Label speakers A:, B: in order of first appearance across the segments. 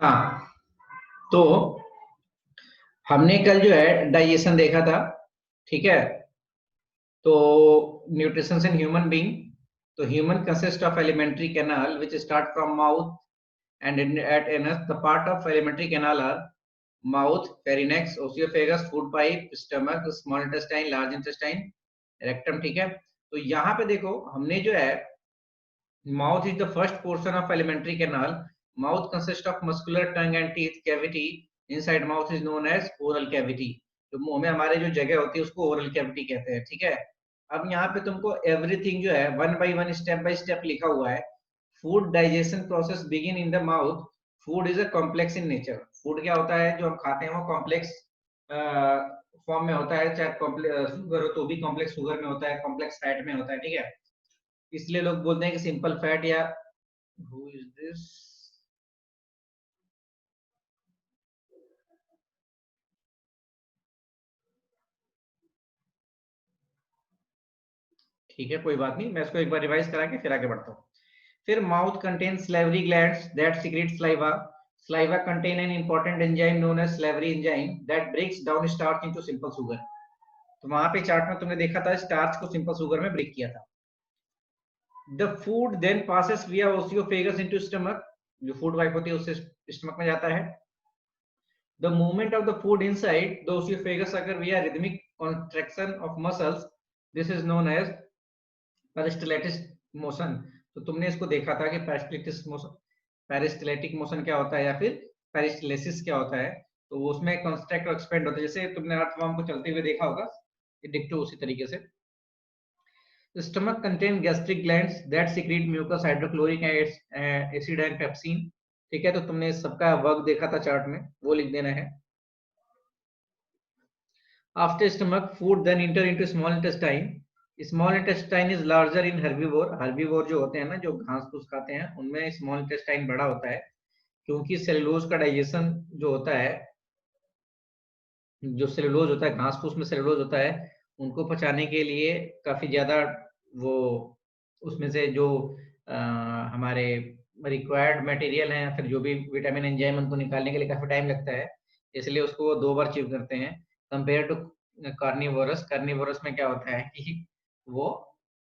A: हाँ, तो हमने कल जो है डाइजेशन देखा था। ठीक है, तो न्यूट्रिशन इन ह्यूमन बीइंग। तो human consist of alimentary canal which start from mouth and at anus the part of alimentary canal are mouth, pharynx, oesophagus, food pipe, stomach, small intestine, large intestine, rectum। ठीक है, तो यहाँ पे देखो हमने जो है mouth is the first portion of alimentary canal। mouth consists of muscular tongue and teeth cavity। inside mouth is known as oral cavity। तो मुंह में हमारे जो जगह होती है उसको oral cavity कहते हैं। ठीक है, अब यहाँ पे तुमको एवरीथिंग जो है one by one step by step लिखा हुआ है। Food digestion process begin in the mouth. Food is a complex in nature. Food क्या होता है जो हम खाते हैं वो कॉम्प्लेक्स फॉर्म में होता है, चाहे कॉम्प्लेक्स शुगर हो तो भी कॉम्प्लेक्स शुगर में होता है, कॉम्प्लेक्स फैट में होता है। ठीक है, इसलिए लोग बोलते हैं कि सिंपल फैट या हु इज दिस। ठीक है, कोई बात नहीं, मैं इसको एक बार रिवाइज करा के फिर आगे बढ़ता हूँ। फिर mouth contain salivary glands that secret saliva। saliva contain an important enzyme known as salivary enzyme that breaks down starch into simple sugar। तो वहां पे चार्ट में तुमने देखा था स्टार्च को सिंपल सुगर में ब्रेक किया था। The food then passes via oesophagus into stomach. जो फूड पाइप होती है उससे स्टमक में जाता है। The movement of the food inside the oesophagus occur via rhythmic contraction of muscles. This is known as peristaltic motion. तो तुमने इसको देखा था कि पेरिस्टलेटिस मोशन, पेरिस्टलेटिक मोशन क्या होता है या फिर पेरिस्टलेसिस क्या होता है। तो वो उसमें कॉन्स्ट्रैक्ट और एक्सपेंड होता है, जैसे तुमने अर्थवर्म को चलते हुए देखा होगा, ये डिक्टो उसी तरीके से। The stomach contain gastric glands that secrete mucus, hydrochloric acid and pepsin। ठीक है, तो तुमने सबका वर्क देखा था चार्ट में, वो लिख देना है। After stomach, food then enter into small intestine। Small intestine is larger in herbivore। herbivore जो होते हैं ना, जो घास फूस खाते हैं, उनमें स्मॉल इंटेस्टाइन बड़ा होता है, क्योंकि सेलुलोज का डाइजेशन जो होता है, जो सेलुलोज होता है घास फूस में सेलुलोज होता है, उनको पचाने के लिए काफी ज्यादा वो उसमें से जो हमारे रिक्वायर्ड मटेरियल है या फिर जो भी विटामिन एंजाइम उनको निकालने के लिए काफी टाइम लगता है, इसलिए उसको वो 2 बार च्यू करते हैं कंपेयर टू कार्निवोरस। कार्निवोरस में क्या होता है कि वो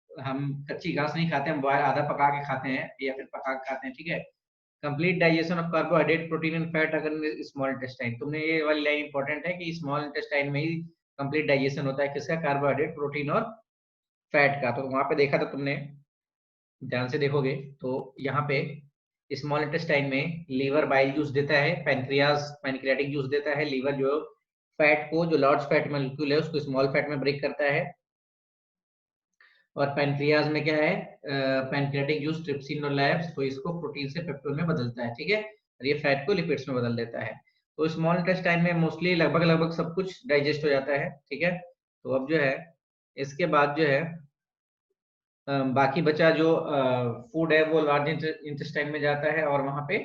A: हम कच्ची घास नहीं खाते, हम बॉयल आधा पका के खाते हैं या फिर पका के खाते हैं। ठीक है, complete digestion of carbohydrate protein and fat अगर स्मॉल इंटेस्टाइन। तुमने ये वाली लाइन इंपॉर्टेंट है कि स्मॉल इंटेस्टाइन में ही कंप्लीट डाइजेशन होता है किसका, कार्बोहाइड्रेट प्रोटीन और फैट का। तो वहां पे देखा था तुमने, ध्यान से देखोगे तो यहाँ पे स्मॉल इंटेस्टाइन में लीवर बाइल जूस देता है, पैनक्रियाज पैनक्रियाटिक जूस देता है। लीवर जो फैट को, जो लार्ज फैट मॉलिक्यूल है उसको स्मॉल फैट में ब्रेक करता है। और पैनक्रियाज में क्या है, पैनक्रियाटिक जूस ट्रिप्सिन और लैप्स, तो इसको प्रोटीन से पेप्टोन में बदलता है। ठीक है, और ये फैट को लिपिड्स में बदल देता है। तो स्मॉल इंटेस्टाइन में मोस्टली लगभग लगभग सब कुछ डाइजेस्ट हो जाता है। ठीक है, तो अब जो है इसके बाद जो है बाकी बचा जो फूड है वो लार्ज इंटेस्टाइन में जाता है, और वहां पे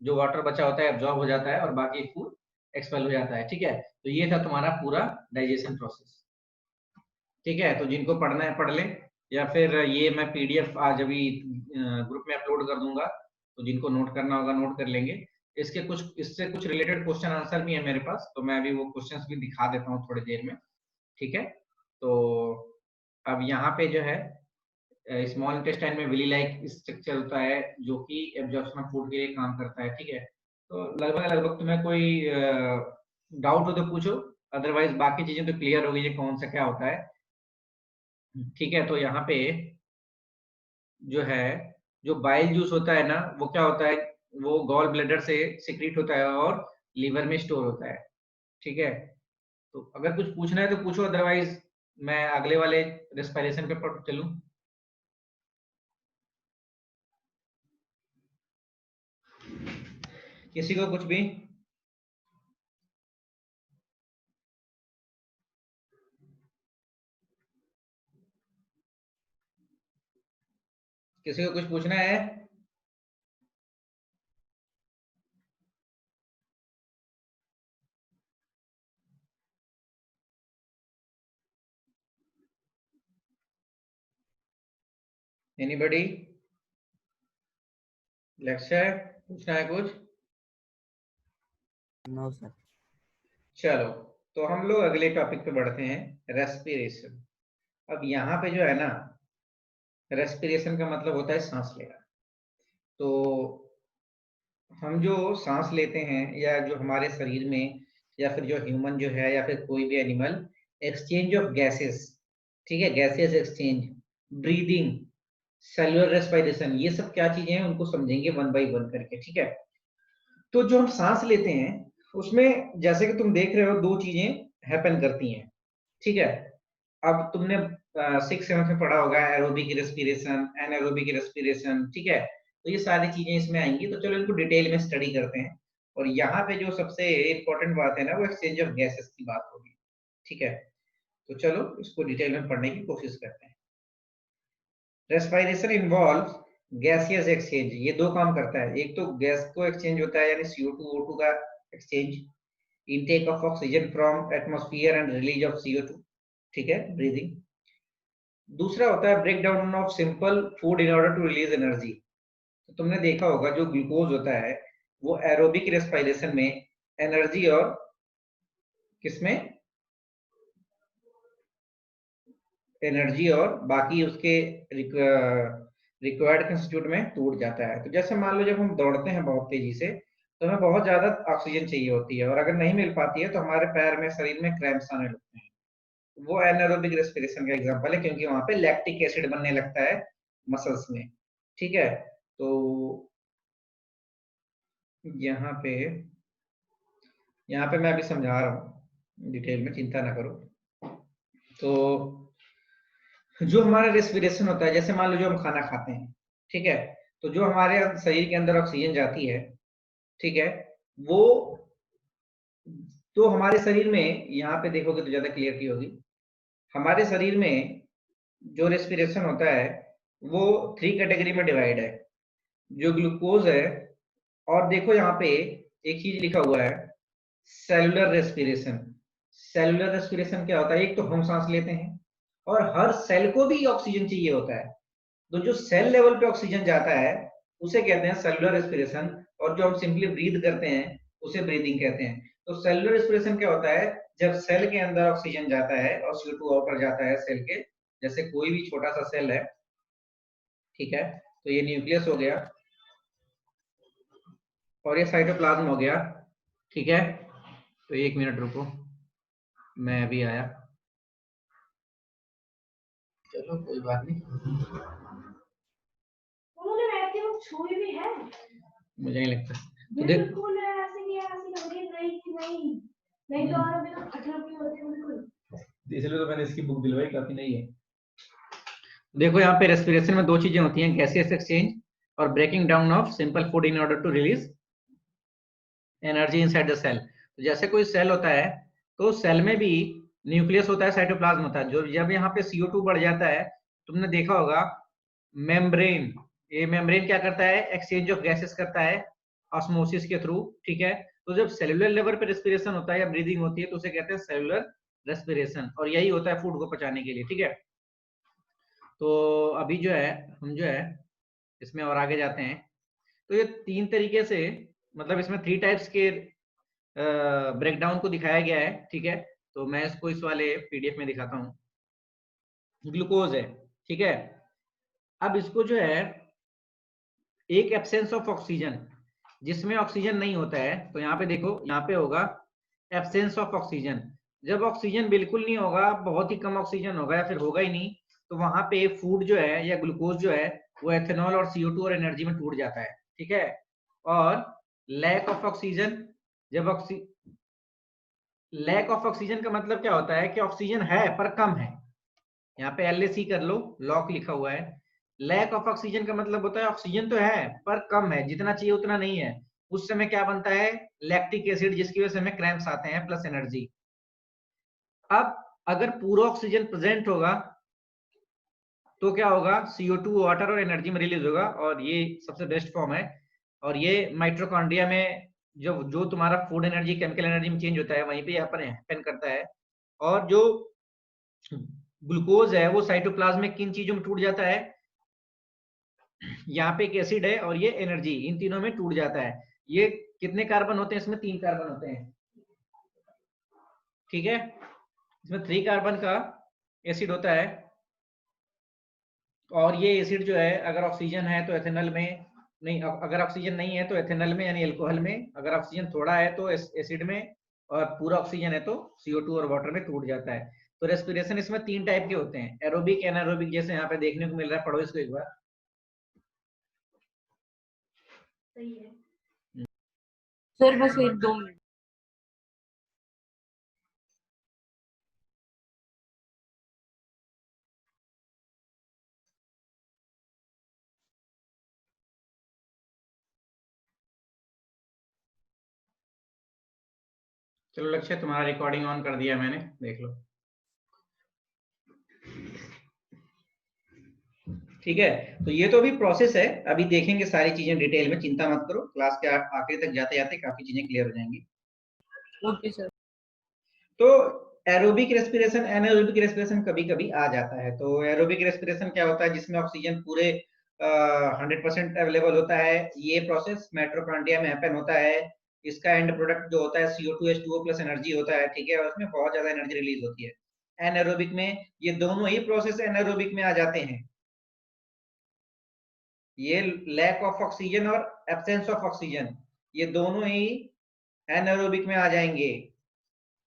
A: जो वाटर बचा होता है एब्जॉर्ब हो जाता है और बाकी फूड एक्सपेल हो जाता है। ठीक है, तो ये था तुम्हारा पूरा डाइजेशन प्रोसेस। ठीक है, तो जिनको पढ़ना है पढ़ ले, या फिर ये मैं पीडीएफ आज अभी ग्रुप में अपलोड कर दूंगा, तो जिनको नोट करना होगा नोट कर लेंगे। इसके कुछ इससे कुछ रिलेटेड क्वेश्चन आंसर भी है मेरे पास, तो मैं अभी वो क्वेश्चंस भी दिखा देता हूँ थोड़ी देर में। ठीक है, तो अब यहाँ पे जो है स्मॉल इंटेस्टाइन में विली लाइक स्ट्रक्चर होता है जो कि एब्जॉर्प्शन ऑफ फूड के लिए काम करता है। ठीक है, तो लगभग लगभग तुम्हें कोई डाउट हो तो पूछो, अदरवाइज बाकी चीजें तो क्लियर हो गई है कौन सा क्या होता है। ठीक है, तो यहाँ पे जो है जो बाइल जूस होता है ना, वो क्या होता है, वो गॉल ब्लैडर से सिक्रीट होता है और लीवर में स्टोर होता है। ठीक है, तो अगर कुछ पूछना है तो पूछो, अदरवाइज मैं अगले वाले रेस्पिरेशन पे पर चलूं। किसी को कुछ भी, किसी को कुछ पूछना है? एनीबॉडी? लक्ष्य पूछना है कुछ?
B: No sir.
A: चलो, तो हम लोग अगले टॉपिक पे बढ़ते हैं, रेस्पिरेशन। अब यहाँ पे जो है ना, रेस्पिरेशन का मतलब होता है सांस लेना। तो हम जो सांस लेते हैं या जो हमारे शरीर में, या फिर जो ह्यूमन जो है या फिर कोई भी एनिमल, एक्सचेंज ऑफ गैसेस, ठीक है, gases exchange, breathing, cellular respiration, ये सब क्या चीजें हैं उनको समझेंगे वन बाय वन करके, ठीक है। तो जो हम सांस लेते हैं उसमें जैसे कि तुम देख रहे हो दो चीजें हैपन करती हैं, ठीक है। अब तुमने 6th 7th में पढ़ा होगा एरोबिक रेस्पिरेशन, एनारोबिक रेस्पिरेशन, ठीक है। तो ये सारी चीजें इसमें आएंगी, तो चलो इनको डिटेल में स्टडी करते हैं। और यहाँ पे जो सबसे इम्पोर्टेंट बात है ना, वो एक्सचेंज ऑफ गैसेस की बात होगी, ठीक है। तो चलो इसको डिटेल में पढ़ने की कोशिश करते हैं। रेस्पिरेशन इन्वॉल्व गैसियस एक्सचेंज, ये दो काम करता है। एक तो गैस को एक्सचेंज होता है, यानी CO2 O2 का exchange, intake of oxygen from atmosphere and release of CO2, ठीक है, ब्रीदिंग। दूसरा होता है break down of simple food in order to release energy. तो तुमने देखा होगा जो ग्लूकोज होता है वो एरोबिक रेस्पिरेशन में एनर्जी और किसमें, एनर्जी और बाकी उसके रिक्वायर्ड कंस्टिट्यूट में टूट जाता है। तो जैसे मान लो जब हम दौड़ते हैं बहुत तेजी से, तो हमें बहुत ज्यादा ऑक्सीजन चाहिए होती है, और अगर नहीं मिल पाती है तो हमारे पैर में, शरीर में क्रैम्प्स आने लगते हैं। वो एनारोबिक रेस्पिरेशन का एग्जांपल है, क्योंकि वहां पे लैक्टिक एसिड बनने लगता है मसल्स में, ठीक है। तो यहाँ पे मैं अभी समझा रहा हूँ डिटेल में, चिंता ना करो। तो जो हमारा रेस्पिरेशन होता है, जैसे मान लो जो हम खाना खाते हैं, ठीक है, तो जो हमारे शरीर के अंदर ऑक्सीजन जाती है, ठीक है, वो तो हमारे शरीर में, यहाँ पे देखोगे तो ज्यादा क्लियरिटी होगी। हमारे शरीर में जो रेस्पिरेशन होता है वो 3 कैटेगरी में डिवाइड है। जो ग्लूकोज है, और देखो यहाँ पे एक चीज लिखा हुआ है, सेलुलर रेस्पिरेशन। सेलुलर रेस्पिरेशन क्या होता है, एक तो हम सांस लेते हैं और हर सेल को भी ऑक्सीजन चाहिए होता है। तो जो सेल लेवल पे ऑक्सीजन जाता है उसे कहते हैं सेलुलर रेस्पिरेशन, और जो हम सिंपली ब्रीथ करते हैं उसे ब्रीदिंग कहते हैं। तो सेलुलर रेस्पिरेशन क्या होता है, जब सेल के अंदर ऑक्सीजन जाता है और CO2 आउटर जाता है सेल के, जैसे कोई भी छोटा सा सेल है, ठीक है, तो ये न्यूक्लियस हो गया और ये साइटोप्लाज्म हो गया, ठीक है। तो 1 मिनट रुको, मैं अभी आया। चलो कोई बात नहीं, उन्होंने वैसे वो छुई भी है, मुझे नहीं लगता। तो देख, बिल्कुल ऐसे नहीं, ऐसे लग रही नहीं, नहीं तो और बिना 18 की होते हैं बिल्कुल, इसलिए तो मैंने इसकी बुक दिलवाई, काफी नहीं है। देखो यहाँ पे रेस्पिरेशन में दो चीजें होती हैं, गैसियस एक्सचेंज और breaking down of simple food in order to release energy inside the cell. तो जैसे कोई सेल होता है, तो सेल में भी न्यूक्लियस होता है, साइटोप्लाज्म होता है। जो जब यहाँ पे CO2 बढ़ जाता है, तुमने देखा होगा मेम्ब्रेन, ये मेम्ब्रेन क्या करता है, एक्सचेंज ऑफ गैसेस करता है ऑस्मोसिस के थ्रू, ठीक है। तो जब सेलुलर लेवल पे रेस्पिरेशन होता है या ब्रीदिंग होती है तो उसे कहते हैं सेलुलर रेस्पिरेशन, और यही होता है फूड को पचाने के लिए, ठीक है। तो अभी जो है हम जो है इसमें और आगे जाते हैं। तो ये 3 तरीके से, मतलब इसमें 3 टाइप्स के ब्रेकडाउन को दिखाया गया है, ठीक है। तो मैं इसको इस वाले PDF में दिखाता हूँ। ग्लूकोज है, ठीक है। अब इसको जो है एक एब्सेंस ऑफ ऑक्सीजन, जिसमें ऑक्सीजन नहीं होता है, तो यहाँ पे देखो, यहाँ पे होगा एब्सेंस ऑफ ऑक्सीजन। जब ऑक्सीजन बिल्कुल नहीं होगा, बहुत ही कम ऑक्सीजन होगा या फिर होगा ही नहीं, तो वहां पे फूड जो है या ग्लूकोज जो है वो एथेनॉल और CO2 और एनर्जी में टूट जाता है, ठीक है। और लैक ऑफ ऑक्सीजन, जब लैक ऑफ ऑक्सीजन का मतलब क्या होता है कि ऑक्सीजन है पर कम है। यहाँ पे LAC कर लो, लॉक लिखा हुआ है। लैक ऑफ ऑक्सीजन का मतलब होता है ऑक्सीजन तो है पर कम है, जितना चाहिए उतना नहीं है। उस समय क्या बनता है, लैक्टिक एसिड, जिसकी वजह से हमें क्रैम्प्स आते हैं, प्लस एनर्जी। अब अगर पूरा ऑक्सीजन प्रेजेंट होगा तो क्या होगा, CO2 वाटर और एनर्जी में रिलीज होगा, और ये सबसे बेस्ट फॉर्म है। और ये माइटोकॉन्ड्रिया में जो जो तुम्हारा फूड एनर्जी केमिकल एनर्जी में चेंज होता है, वहीं पे यहाँ पर हैपन करता है। और जो ग्लूकोज है वो साइटोप्लाज्म में किन चीजों में टूट जाता है, यहाँ पे एक एसिड है और ये एनर्जी, इन तीनों में टूट जाता है। ये कितने कार्बन होते हैं? इसमें 3 कार्बन होते हैं, ठीक है। इसमें 3 कार्बन का एसिड होता है, और ये एसिड जो है अगर ऑक्सीजन है तो एथेनॉल में, नहीं अगर ऑक्सीजन नहीं है तो एथेनॉल में यानी अल्कोहल में, अगर ऑक्सीजन थोड़ा है तो एसिड में, और पूरा ऑक्सीजन है तो CO2 और वाटर में टूट जाता है। तो रेस्पिरेशन इसमें 3 टाइप के होते हैं, एरोबिक, एनारोबिक, जैसे यहाँ पे देखने को मिल रहा है। पढ़ो इसको एक बार।
B: सही है सर, बस 1-2 मिनट।
A: चलो लक्ष्य, तुम्हारा रिकॉर्डिंग ऑन कर दिया मैंने, देख लो। ठीक है, तो ये तो अभी प्रोसेस है, अभी देखेंगे सारी चीजें डिटेल में, चिंता मत करो, क्लास के आखिरी तक जाते जाते काफी चीजें क्लियर हो जाएंगी।
B: Okay sir.
A: तो एरोबिक रेस्पिरेशन, एनारोबिक रेस्पिरेशन कभी कभी आ जाता है। तो एरोबिक रेस्पिरेशन क्या होता है? जिसमें ऑक्सीजन पूरे 100% अवेलेबल होता है। ये प्रोसेस माइटोकॉन्ड्रिया में हैपन होता है। इसका एंड प्रोडक्ट जो होता है CO2H2O प्लस एनर्जी होता है, ठीक है, और उसमें बहुत ज्यादा एनर्जी रिलीज होती है। एनारोबिक में ये दोनों ही प्रोसेस एनारोबिक में आ जाते हैं। ये लैक ऑफ ऑक्सीजन और एब्सेंस ऑफ ऑक्सीजन, ये दोनों ही एनारोबिक में आ जाएंगे,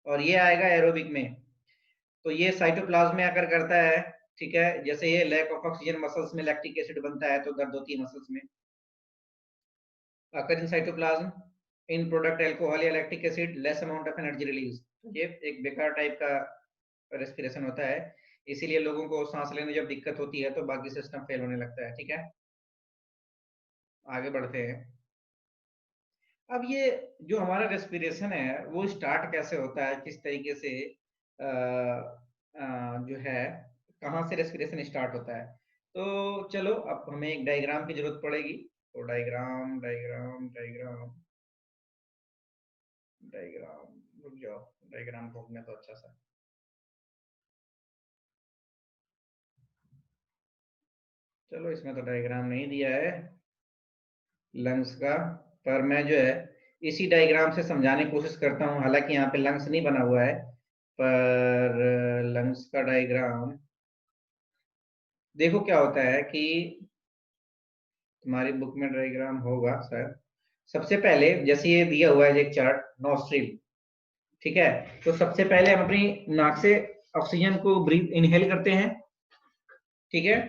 A: और ये आएगा एरोबिक में। तो ये साइटोप्लाज्म में आकर करता है, ठीक है। जैसे ये लैक ऑफ ऑक्सीजन मसल्स में लैक्टिक एसिड बनता है, तो दर्द होती है मसल्स में। आकर in cytoplasm, end product alcohol या lactic acid, less amount of energy release. ये एक बेकार टाइप का रेस्पिरेशन होता है, इसीलिए लोगों को सांस लेने जब दिक्कत होती है तो बाकी सिस्टम फेल होने लगता है, ठीक है। आगे बढ़ते हैं। अब ये जो हमारा रेस्पिरेशन है वो स्टार्ट कैसे होता है, किस तरीके से जो है, कहाँ से रेस्पिरेशन स्टार्ट होता है। तो चलो अब हमें एक डायग्राम की जरूरत पड़ेगी। तो डायग्राम डायग्राम डायग्राम डायग्राम, रुक जाओ, डायग्राम को अपने तो अच्छा सा, चलो इसमें तो डायग्राम नहीं दिया है लंग्स का, पर मैं जो है इसी डायग्राम से समझाने की कोशिश करता हूँ। हालांकि यहाँ पे लंग्स नहीं बना हुआ है, पर लंग्स का डायग्राम देखो क्या होता है कि तुम्हारी बुक में डायग्राम होगा सर। सबसे पहले जैसे ये दिया हुआ है एक चार्ट, नॉस्ट्रिल, ठीक है। तो सबसे पहले हम अपनी नाक से ऑक्सीजन को ब्रीथ इनहेल करते हैं, ठीक है।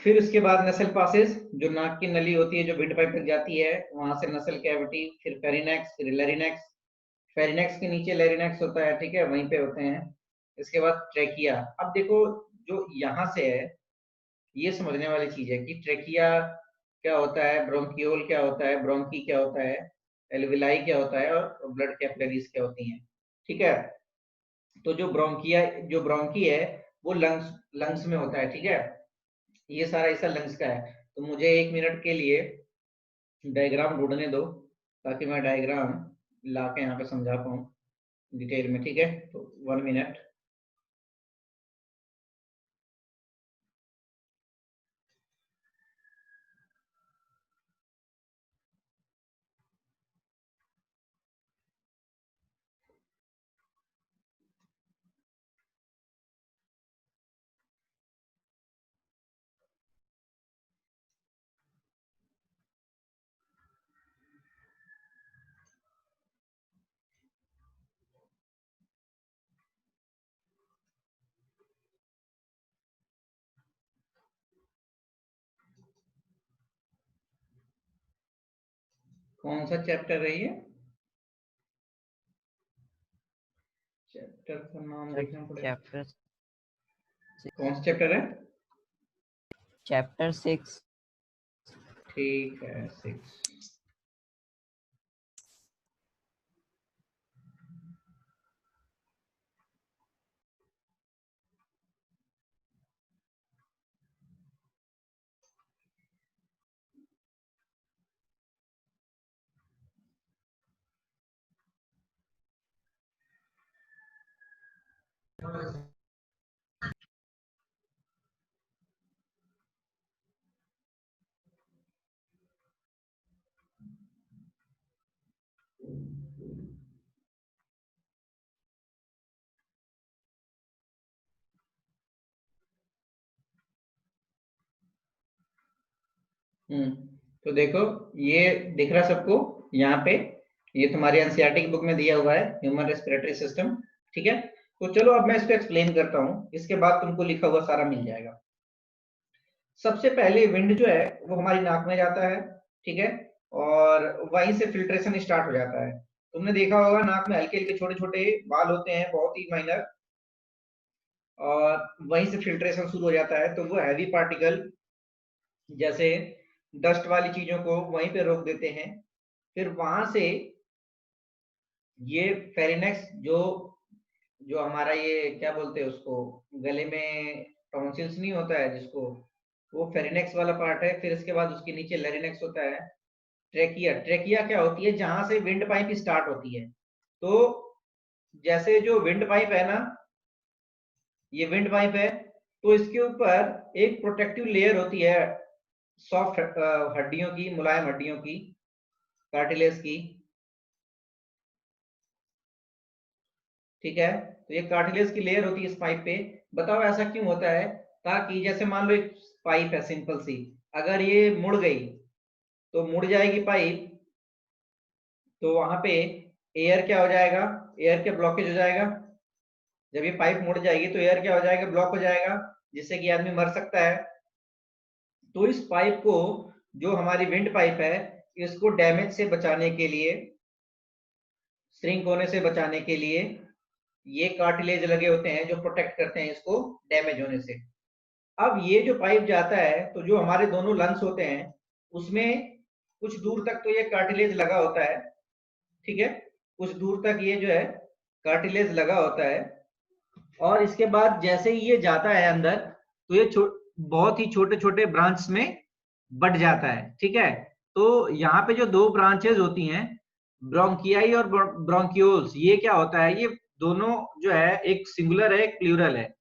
A: फिर उसके बाद नसल पासेस, जो नाक की नली होती है जो विंड पाइप तक जाती है, वहां से नसल कैविटी, फिर फेरिनेक्स, फिर लेरिनेक्स। फेरिनेक्स के नीचे लेरिनेक्स होता है, ठीक है, वहीं पे होते हैं। इसके बाद ट्रेकिया। अब देखो, जो यहाँ से है ये समझने वाली चीज है कि ट्रेकिया क्या होता है, ब्रोंकियोल क्या होता है, ब्रोंकी क्या होता है, एल्विलाई क्या होता है, और ब्लड कैपिलरीज क्या होती हैं, ठीक है। तो जो ब्रोंकी है वो लंग्स लंग्स में होता है, ठीक है। ये सारा हिस्सा लंग्स का है। तो मुझे 1 मिनट के लिए डायग्राम ढूंढने दो, ताकि मैं डायग्राम ला के यहाँ पे समझा पाऊँ डिटेल में, ठीक है। तो 1 मिनट। कौन सा चैप्टर है ये? चैप्टर का नाम देखना पड़ेगा। कौन सा चैप्टर है?
B: चैप्टर 6।
A: ठीक है, 6। तो देखो ये दिख रहा सबको यहाँ पे, ये तुम्हारी एनसीईआरटी की बुक में दिया हुआ है ह्यूमन रेस्पिरेटरी सिस्टम, ठीक है। तो चलो अब मैं इसको एक्सप्लेन करता हूँ, इसके बाद तुमको लिखा हुआ सारा मिल जाएगा। सबसे पहले विंड जो है वो हमारी नाक में जाता है, ठीक है, और वहीं से फिल्ट्रेशन स्टार्ट हो जाता है। तुमने देखा होगा नाक में हल्के हल्के छोटे छोटे बाल होते हैं, बहुत ही माइनर, और वहीं से फिल्ट्रेशन शुरू हो जाता है। तो वो हैवी पार्टिकल जैसे डस्ट वाली चीजों को वहीं पे रोक देते हैं। फिर वहां से ये फेरिनेक्स जो जो हमारा ये क्या बोलते हैं उसको, गले में टॉन्सिल्स नहीं होता है जिसको, वो फेरिनेक्स वाला पार्ट है। फिर इसके बाद उसके नीचे लेरिनेक्स होता है। ट्रेकिया, ट्रेकिया क्या होती है, जहां से विंड पाइप स्टार्ट होती है। तो जैसे जो विंड पाइप है ना, ये विंड पाइप है, तो इसके ऊपर एक प्रोटेक्टिव लेयर होती है सॉफ्ट हड्डियों की, मुलायम हड्डियों की, कार्टिलेज की, ठीक है। तो ये कार्टिलेज की लेयर होती है इस पाइप पे। बताओ ऐसा क्यों होता है, ताकि जैसे मान लो एक पाइप है सिंपल सी, अगर ये मुड़ गई तो मुड़ जाएगी पाइप, तो वहां पे एयर क्या हो जाएगा, एयर के ब्लॉकेज हो जाएगा। जब ये पाइप मुड़ जाएगी तो एयर क्या हो जाएगा, ब्लॉक हो जाएगा, जिससे कि आदमी मर सकता है। तो इस पाइप को, जो हमारी विंड पाइप है, इसको डैमेज से बचाने के लिए, श्रिंक होने से बचाने के लिए ये कार्टिलेज लगे होते हैं जो प्रोटेक्ट करते हैं इसको डैमेज होने से। अब ये जो पाइप जाता है, तो जो हमारे दोनों लंग्स होते हैं उसमें कुछ दूर तक तो ये कार्टिलेज लगा होता है, ठीक है, कुछ दूर तक ये जो है कार्टिलेज लगा होता है। और इसके बाद जैसे ही ये जाता है अंदर, तो ये बहुत ही छोटे छोटे ब्रांच में बट जाता है, ठीक है। तो यहाँ पे जो दो ब्रांचेज होती हैं, ब्रोंकियाई और ब्रोंक्यूल्स, ये क्या होता है, ये दोनों जो है एक सिंगुलर है, एक प्लूरल है।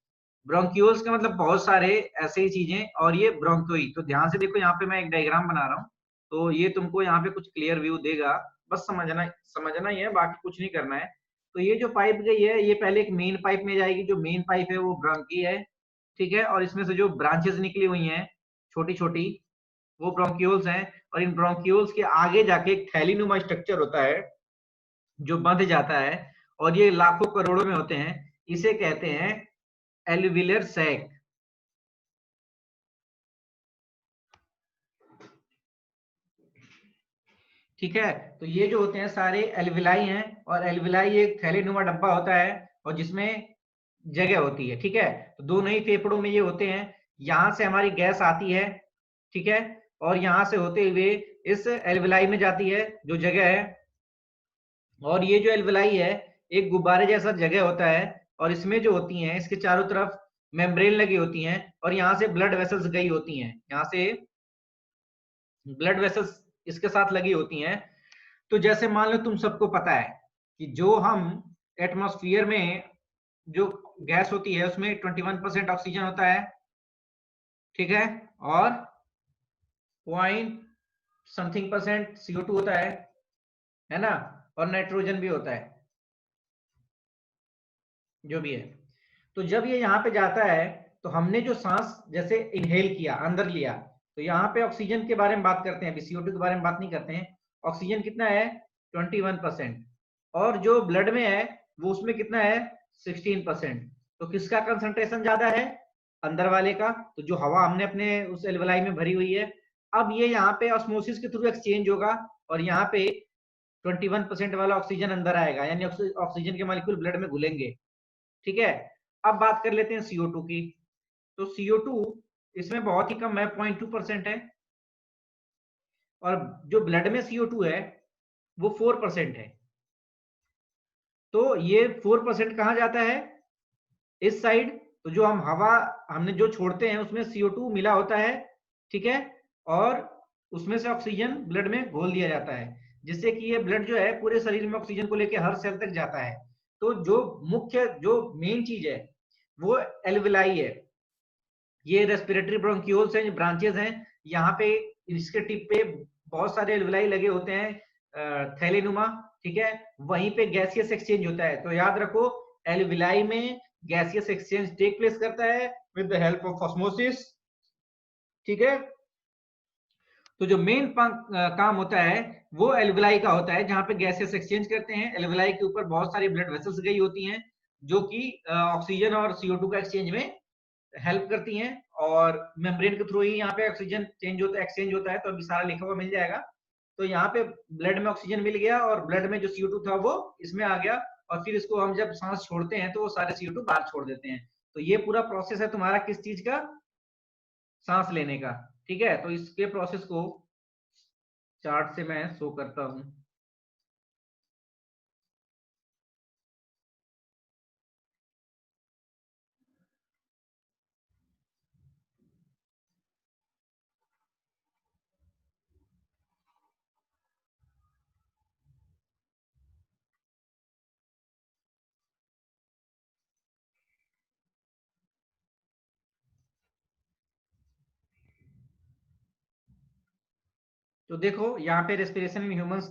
A: ब्रोंक्यूल्स का मतलब बहुत सारे ऐसे ही चीजें, और ये ब्रोंकोई। तो ध्यान से देखो, यहाँ पे मैं एक डायग्राम बना रहा हूँ, तो ये तुमको यहाँ पे कुछ क्लियर व्यू देगा, बस समझना समझना ही है, बाकी कुछ नहीं करना है। तो ये जो पाइप गई है, ये पहले एक मेन पाइप में जाएगी, जो मेन पाइप है वो ब्रोंकी है, ठीक है, और इसमें से जो ब्रांचेस निकली हुई हैं छोटी छोटी, वो ब्रोंक्यूल्स हैं। और इन ब्रोंक्यूल्स के आगे जाके एक थैलीनुमा स्ट्रक्चर होता है जो बंध जाता है, और ये लाखों करोड़ों में होते हैं। इसे कहते हैं एल्विलर सैक। ठीक है, तो ये जो होते हैं सारे एल्विलाई हैं, और एल्विलाई एक थैलीनुमा डब्बा होता है और जिसमें जगह होती है, ठीक है। तो दोनों ही फेफड़ों में ये होते हैं। यहां से हमारी गैस आती है, ठीक है, और यहां से होते हुए इस एल्विलाई में जाती है जो जगह है। और ये जो एल्विलाई है एक गुब्बारे जैसा जगह होता है, और इसमें जो होती हैं इसके चारों तरफ मेम्ब्रेन लगी होती हैं, और यहाँ से ब्लड वेसल्स गई होती हैं, यहाँ से ब्लड वेसल्स इसके साथ लगी होती हैं। तो जैसे मान लो तुम सबको पता है कि जो हम एटमॉस्फेयर में जो गैस होती है उसमें 21% ऑक्सीजन होता है, ठीक है, और पॉइंट समथिंग परसेंट CO2 होता है ना, और नाइट्रोजन भी होता है, जो भी है। तो जब ये यहाँ पे जाता है, तो हमने जो सांस जैसे इनहेल किया, अंदर लिया, तो यहाँ पे ऑक्सीजन के बारे में बात करते हैं, अभी CO2 के बारे में बात नहीं करते हैं। ऑक्सीजन कितना है, 21%, और जो ब्लड में है वो उसमें कितना है, 16%। तो किसका कंसंट्रेशन ज्यादा है, अंदर वाले का। तो जो हवा हमने अपने उस एल्वेलाई में भरी हुई है, अब ये यहाँ पे ऑस्मोसिस के थ्रू एक्सचेंज होगा, और यहाँ पे 21% वाला ऑक्सीजन अंदर आएगा, यानी ऑक्सीजन के मॉलिक्यूल ब्लड में घुलेंगे, ठीक है। अब बात कर लेते हैं CO2 की। तो CO2 इसमें बहुत ही कम है, 0.2% है, और जो ब्लड में CO2 है वो 4% है। तो ये 4% कहां जाता है, इस साइड। तो जो हम हवा हमने जो छोड़ते हैं उसमें CO2 मिला होता है, ठीक है, और उसमें से ऑक्सीजन ब्लड में घोल दिया जाता है, जिससे कि ये ब्लड जो है पूरे शरीर में ऑक्सीजन को लेकर हर सेल तक जाता है। तो जो मुख्य जो मेन चीज है वो एल्विलाई है। ये रेस्पिरेटरी ब्रोंक्यूल्स हैं, ब्रांचेस हैं, यहाँ पे इसके टिप पे बहुत सारे एल्विलाई लगे होते हैं, थैलीनुमा, ठीक है, वहीं पे गैसियस एक्सचेंज होता है। तो याद रखो, एल्विलाई में गैसियस एक्सचेंज टेक प्लेस करता है with the help of osmosis, ठीक है। तो जो मेन काम होता है वो एल्विलाई का होता है, जहां पे गैसेस एक्सचेंज करते हैं। एल्विलाई के ऊपर बहुत सारी ब्लड वेसल्स गई होती हैं जो कि ऑक्सीजन और CO2 का एक्सचेंज में हेल्प करती हैं, और मेम्ब्रेन के थ्रू ही यहाँ पे ऑक्सीजन एक्सचेंज होता है। तो अभी सारा लिखा हुआ मिल जाएगा। तो यहाँ पे ब्लड में ऑक्सीजन मिल गया और ब्लड में जो CO2 था वो इसमें आ गया, और फिर इसको हम जब सांस छोड़ते हैं तो वो सारे CO2 बाहर छोड़ देते हैं। तो ये पूरा प्रोसेस है तुम्हारा किस चीज का, सांस लेने का। ठीक है, तो इसके प्रोसेस को चार्ट से मैं शो करता हूं। तो देखो यहाँ पे रेस्पिरेशन इन ह्यूमंस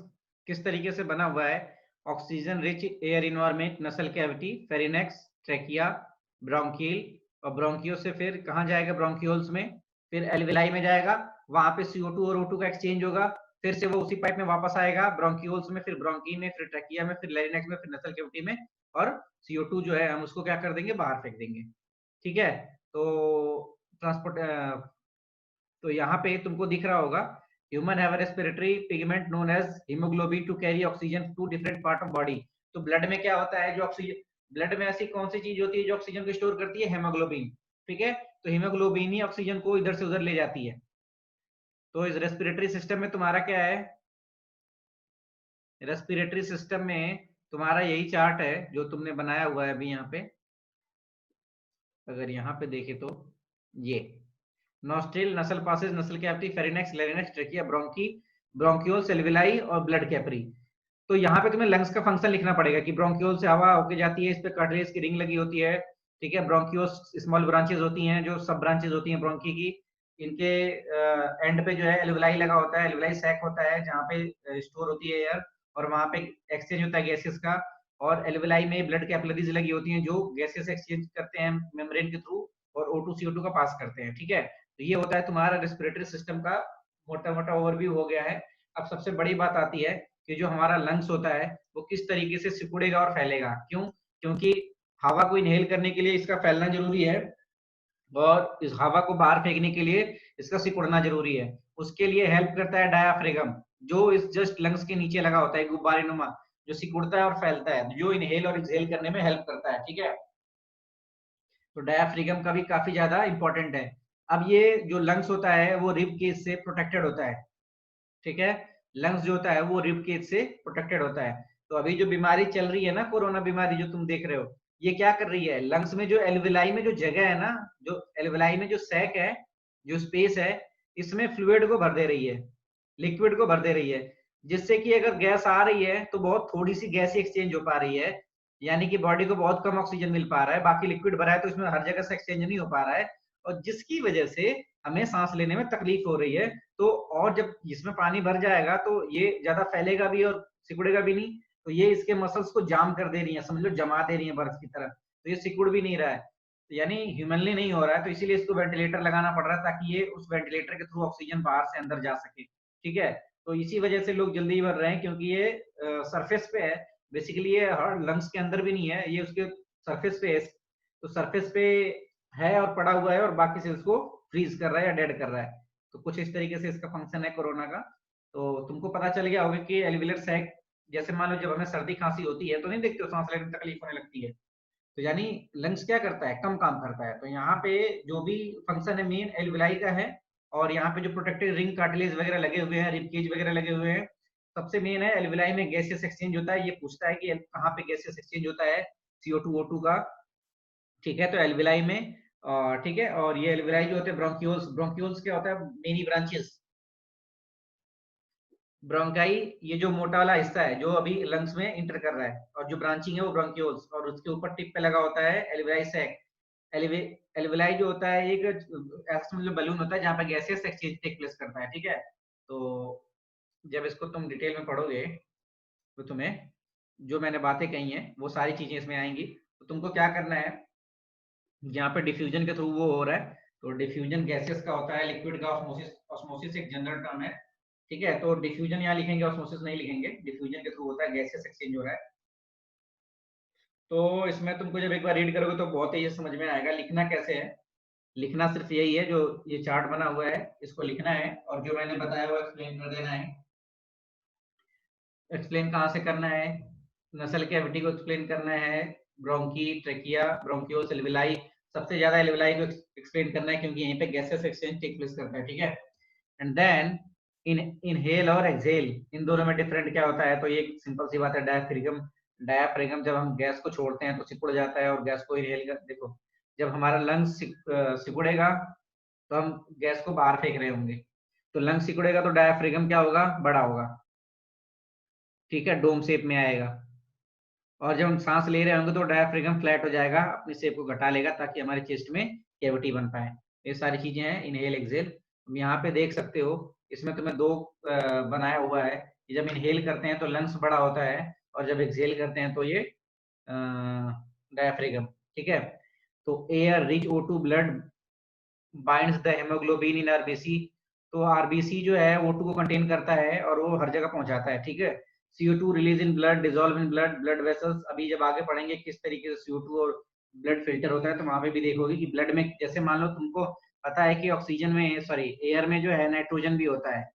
A: किस तरीके से बना हुआ है। ऑक्सीजन रिच एयर इन्वायरमेंट, नसल कैविटी, फेरिनेक्स, ट्रेकिया, ब्रोंकियल, और ब्रोंकियो से फिर कहाँ जाएगा, ब्रोंकियोल्स में, फिर एल्विलाई में जाएगा, वहां पे CO2 और O2 का एक्सचेंज होगा, फिर से वो उसी पाइप में वापस आएगा ब्रोंकियोल्स में, फिर ब्रोंकी में, फिर ट्रेकिया में, फिर लैरिंक्स में, फिर नसल कैविटी में, और CO2 जो है हम उसको क्या कर देंगे, बाहर फेंक देंगे। ठीक है, तो ट्रांसपोर्ट, तो यहाँ पे तुमको दिख रहा होगा, human have respiratory pigment known as haemoglobin to carry oxygen to different part of body. तो ब्लड में क्या होता है, जो ऑक्सीजन, ब्लड में ऐसी कौन सी चीज होती है जो ऑक्सीजन को स्टोर करती है, हेमोग्लोबिन। ठीक है, तो हीमोग्लोबिन ही ऑक्सीजन को इधर से उधर ले जाती है। तो इस रेस्पिरेटरी सिस्टम में तुम्हारा क्या है, रेस्पिरेटरी सिस्टम में तुम्हारा यही चार्ट है जो तुमने बनाया हुआ है अभी यहाँ पे। अगर यहाँ पे देखे तो ये nostril, nasal passage, nasal cavity, pharynx, larynx, trachea, bronchi, bronchioles, alveoli और ब्लड कैपरी। तो यहाँ पे तुम्हें लंग्स का फंक्शन लिखना पड़ेगा कि ब्रोंकियोल से हवा होके जाती है, इस पे कार्टिलेज की रिंग लगी होती है। ठीक है, ब्रोंकियोस स्मॉल ब्रांचेस होती हैं जो सब ब्रांचेस होती हैं ब्रोंकी की, इनके एंड पे जो है एल्विलाई लगा होता है, एल्विलाई सैक होता है जहाँ पे स्टोर होती है एयर, और वहां पे एक्सचेंज होता है गैसेस का। और एल्विलाई में ब्लड कैपिलरीज लगी होती हैं जो गैसेस एक्सचेंज करते हैं मेम्ब्रेन के थ्रू, और O2 CO2 का पास करते हैं। ठीक है, तो ये होता है तुम्हारा रेस्पिरेटरी सिस्टम का मोटा मोटा ओवरव्यू हो गया है। अब सबसे बड़ी बात आती है कि जो हमारा लंग्स होता है वो किस तरीके से सिकुड़ेगा और फैलेगा। क्यों, क्योंकि हवा को इनहेल करने के लिए इसका फैलना जरूरी है, और इस हवा को बाहर फेंकने के लिए इसका सिकुड़ना जरूरी है। उसके लिए हेल्प करता है डायाफ्राम, जो इस जस्ट लंग्स के नीचे लगा होता है, गुब्बारे नुमा, जो सिकुड़ता है और फैलता है, जो इनहेल और एक्सहेल करने में हेल्प करता है। ठीक है, तो डायाफ्राम का भी काफी ज्यादा इंपॉर्टेंट है। अब ये जो लंग्स होता है वो रिब केज से प्रोटेक्टेड होता है। ठीक है, लंग्स जो होता है वो रिब केज से प्रोटेक्टेड होता है। तो अभी जो बीमारी चल रही है ना, कोरोना बीमारी जो तुम देख रहे हो, ये क्या कर रही है, लंग्स में जो एल्विलाई में जो जगह है ना, जो एल्विलाई में जो सैक है, जो स्पेस है, इसमें फ्लूइड को भर दे रही है, लिक्विड को भर दे रही है, जिससे कि अगर गैस आ रही है तो बहुत थोड़ी सी गैस ही एक्सचेंज हो पा रही है, यानी कि बॉडी को बहुत कम ऑक्सीजन मिल पा रहा है, बाकी लिक्विड भरा है तो इसमें हर जगह से एक्सचेंज नहीं हो पा रहा है, और जिसकी वजह से हमें सांस लेने में तकलीफ हो रही है। तो और जब इसमें पानी भर जाएगा तो ये ज्यादा फैलेगा भी और सिकुड़ेगा भी नहीं, तो ये इसके मसल्स को जाम कर दे रही है, समझ लो जमा दे रही है बर्फ की तरह, तो ये सिकुड़ भी नहीं रहा है, तो यानी ह्यूमनली नहीं हो रहा है। तो इसीलिए इसको वेंटिलेटर लगाना पड़ रहा है ताकि ये उस वेंटिलेटर के थ्रू ऑक्सीजन बाहर से अंदर जा सके। ठीक है, तो इसी वजह से लोग जल्दी भर रहे हैं, क्योंकि ये सरफेस पे है, बेसिकली ये हर लंग्स के अंदर भी नहीं है, ये उसके सरफेस पे है, तो सरफेस पे है और पड़ा हुआ है, और बाकी सेल्स को फ्रीज कर रहा है या डेड कर रहा है। तो कुछ इस तरीके से इसका फंक्शन है कोरोना का। तो तुमको पता चल गया होगा कि एल्विलर सैक, जैसे मान लो जब हमें सर्दी खांसी होती है तो नहीं देखते हो सांस लेने में तकलीफ होने लगती है, तो यानी लंग्स क्या करता है, कम काम करता है। तो यहाँ पे जो भी फंक्शन है मेन एल्विलाई का है, और यहाँ पे जो प्रोटेक्टिव रिंग कार्टिलेज वगैरह लगे हुए हैं, रिब केज वगैरह लगे हुए हैं, सबसे मेन है एल्विलाई में गैसियस एक्सचेंज होता है। ये पूछता है कि कहाँ पे गैसियस एक्सचेंज होता है, CO2 O2 का। ठीक है, तो एल्विलाई में, ठीक है, और ये एल्विलाई जो होते हैं ब्रोंकियोल्स, ब्रोंकियोल्स क्या होता है, मेनी ब्रांचेस, ब्रोंकाई, ये जो मोटा वाला हिस्सा है जो अभी लंग्स में इंटर कर रहा है, और जो ब्रांचिंग है वो ब्रोंकियोल्स, और उसके ऊपर टिप पे लगा होता है एल्विलाई सैक। एल्विलाई जो होता है एक ऐसा मतलब बलून होता है जहाँ पे गैसेस एक्सचेंज टेक प्लेस करता है। ठीक है, तो जब इसको तुम डिटेल में पढ़ोगे तो तुम्हें जो मैंने बातें कही हैं वो सारी चीजें इसमें आएंगी। तो तुमको क्या करना है, यहाँ पे डिफ्यूजन के थ्रू वो हो रहा है, तो डिफ्यूजन गैसेस का होता है, लिक्विड का ऑस्मोसिस, ऑस्मोसिस एक जनरल टर्म है, ठीक है। तो डिफ्यूजन यहाँ लिखेंगे, ऑस्मोसिस नहीं लिखेंगे, डिफ्यूजन के थ्रू होता है, गैसेस एक्सचेंज हो रहा है। तो इसमें तुमको जब एक बार रीड करोगे तो बहुत ही समझ में आएगा। लिखना कैसे है, लिखना सिर्फ यही है, जो ये चार्ट बना हुआ है इसको लिखना है, और जो मैंने बताया वो एक्सप्लेन कर देना है। एक्सप्लेन कहाँ से करना है, नसल कैविटी को एक्सप्लेन करना है, ब्रोंकी, ट्रेकिया, ब्रोंकियोल्स, एल्विलाई, सबसे ज्यादा एल्विलाई को एक्सप्लेन करना है क्योंकि यहीं पे गैसेस एक्सचेंज टेक प्लेस करता है, ठीक है। एंड देन इनहेल और एक्सहेल, इन दोनों में डिफरेंट क्या होता है, तो ये सिंपल सी बात है। डायफ्रिगम, डायफ्रिगम जब हम गैस को छोड़ते हैं तो सिकुड़ जाता है, और गैस को इनहेल कर, देखो जब हमारा लंग्स सिकुड़ेगा तो हम गैस को बाहर फेंक रहे होंगे, तो लंग सिकुड़ेगा तो डायफ्रिगम क्या होगा, बड़ा होगा, ठीक है, डोम शेप में आएगा। और जब हम सांस ले रहे होंगे तो डायफ्रिगम फ्लैट हो जाएगा, अपनी शेप को घटा लेगा ताकि हमारे चेस्ट में कैविटी बन पाए। ये सारी चीजें हैं इनहेल एक्सहेल। तुम यहाँ पे देख सकते हो, इसमें तुम्हें दो बनाया हुआ है कि जब इनहेल करते हैं तो लंग्स बड़ा होता है, और जब एक्सहेल करते हैं तो ये डायफ्रिगम, ठीक है। तो air rich O2 blood binds the haemoglobin in RBC, तो आरबीसी जो है O2 को कंटेन करता है और वो हर जगह पहुंचाता है, ठीक है। CO2 release in blood, dissolve in blood, blood vessels, अभी जब आगे पढ़ेंगे किस तरीके से CO2 और ब्लड फिल्टर होता है तो वहां पे भी देखोगे कि ब्लड में, जैसे मान लो तुमको पता है कि ऑक्सीजन में, सॉरी एयर में जो है नाइट्रोजन भी होता है,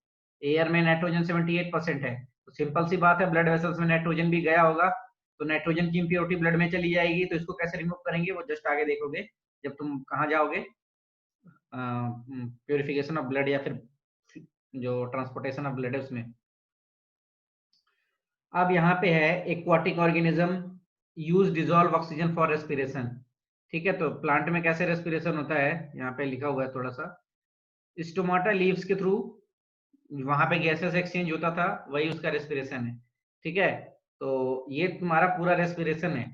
A: एयर में नाइट्रोजन 78% है, तो सिंपल सी बात है ब्लड वेसल्स में नाइट्रोजन भी गया होगा, तो नाइट्रोजन की इम्प्योरिटी ब्लड में चली जाएगी, तो इसको कैसे रिमूव करेंगे वो जस्ट आगे देखोगे जब तुम कहाँ जाओगे, प्योरिफिकेशन ऑफ ब्लड या फिर जो ट्रांसपोर्टेशन ऑफ ब्लड है उसमें। अब यहाँ पे है aquatic organism use dissolve oxygen for respiration, ठीक है। तो प्लांट में कैसे रेस्पिरेशन होता है, यहाँ पे लिखा हुआ है थोड़ा सा, स्टोमाटा लीव्स के थ्रू वहां पे गैसेस एक्सचेंज होता था, वही उसका रेस्पिरेशन है, ठीक है। तो ये तुम्हारा पूरा रेस्पिरेशन है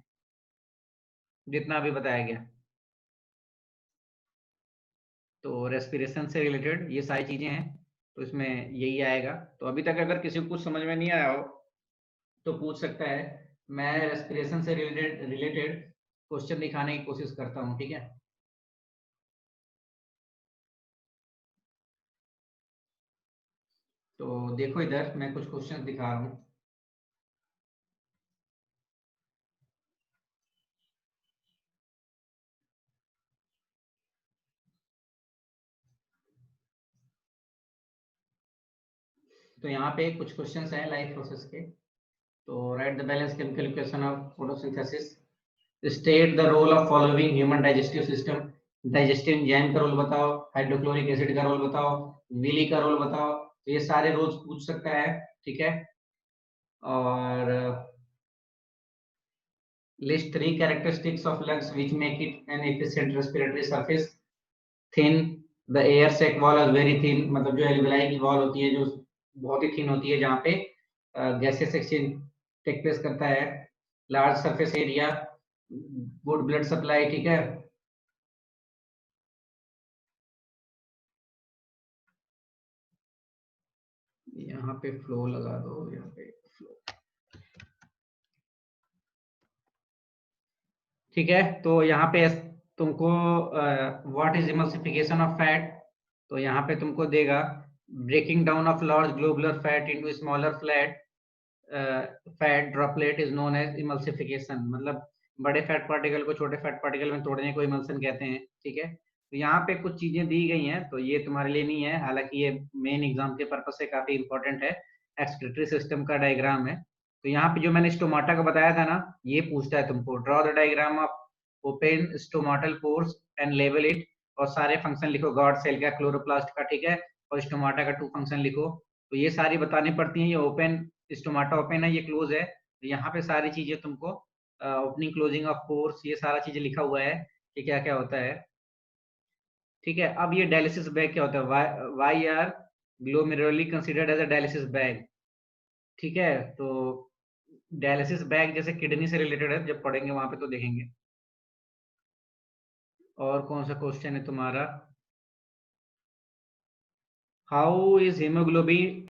A: जितना अभी बताया गया, तो रेस्पिरेशन से रिलेटेड ये सारी चीजें हैं, तो इसमें यही आएगा। तो अभी तक अगर किसी को कुछ समझ में नहीं आया हो तो पूछ सकता है, मैं रेस्पिरेशन से रिलेटेड रिलेटेड क्वेश्चन दिखाने की कोशिश करता हूँ, ठीक है। तो देखो इधर मैं कुछ क्वेश्चन दिखा रहा हूँ। तो यहाँ पे कुछ क्वेश्चंस हैं लाइफ प्रोसेस के। तो write the balance chemical equation of photosynthesis, state the role of following human digestive system, digestive enzyme का रोल बताओ, हाइड्रोक्लोरिक एसिड का रोल बताओ, विली का रोल बताओ, तो ये सारे रोल्स पूछ सकता है, ठीक है। और list 3 characteristics of lungs which make it an efficient respiratory surface, thin, the air sac wall is very thin, मतलब जो एल्वेलाई की वॉल होती है जो बहुत ही थिन होती है जहाँ पे गैसेस एक्सचेंज टेक प्लेस करता है, large surface area, good blood supply, ठीक है। यहाँ पे फ्लो लगा दो, यहाँ पे फ्लो, ठीक है। तो यहाँ पे तुमको what is emulsification of fat, तो यहाँ पे तुमको देगा breaking down of large globular fat into smaller flat fat droplet is known as emulsification, मतलब बड़े फैट पार्टिकल को छोटे फैट पार्टिकल में तोड़ने को इमल्सन कहते हैं, ठीक है। तो यहाँ पे कुछ चीजें दी गई हैं, तो ये तुम्हारे लिए नहीं है, हालांकि ये मेन एग्जाम के पर्पज से काफी इंपॉर्टेंट है, एक्सक्रीटरी सिस्टम का डायग्राम है। तो यहाँ पे जो मैंने स्टोमाटा का बताया था ना, ये पूछता है तुमको, draw the diagram of open stomatal pores and label it, और सारे फंक्शन लिखो, गॉड सेल का, क्लोरोप्लास्ट का, ठीक है, और स्टोमाटा का 2 फंक्शन लिखो। तो ये सारी बतानी पड़ती हैं, ये ओपन स्टोमाटा ओपन है, ये क्लोज है, तो यहाँ पे सारी चीजें तुमको ओपनिंग क्लोजिंग ऑफ पोर्स, ये सारा चीजें लिखा हुआ है कि क्या क्या होता है, ठीक है। अब ये डायलिसिस बैग क्या होता है, why are glomeruli considered as a dialysis bag, ठीक है। तो डायलिसिस बैग जैसे किडनी से रिलेटेड है, जब पढ़ेंगे वहां पे तो देखेंगे। और कौन सा क्वेश्चन है तुम्हारा, हाउ इज हीमोग्लोबिन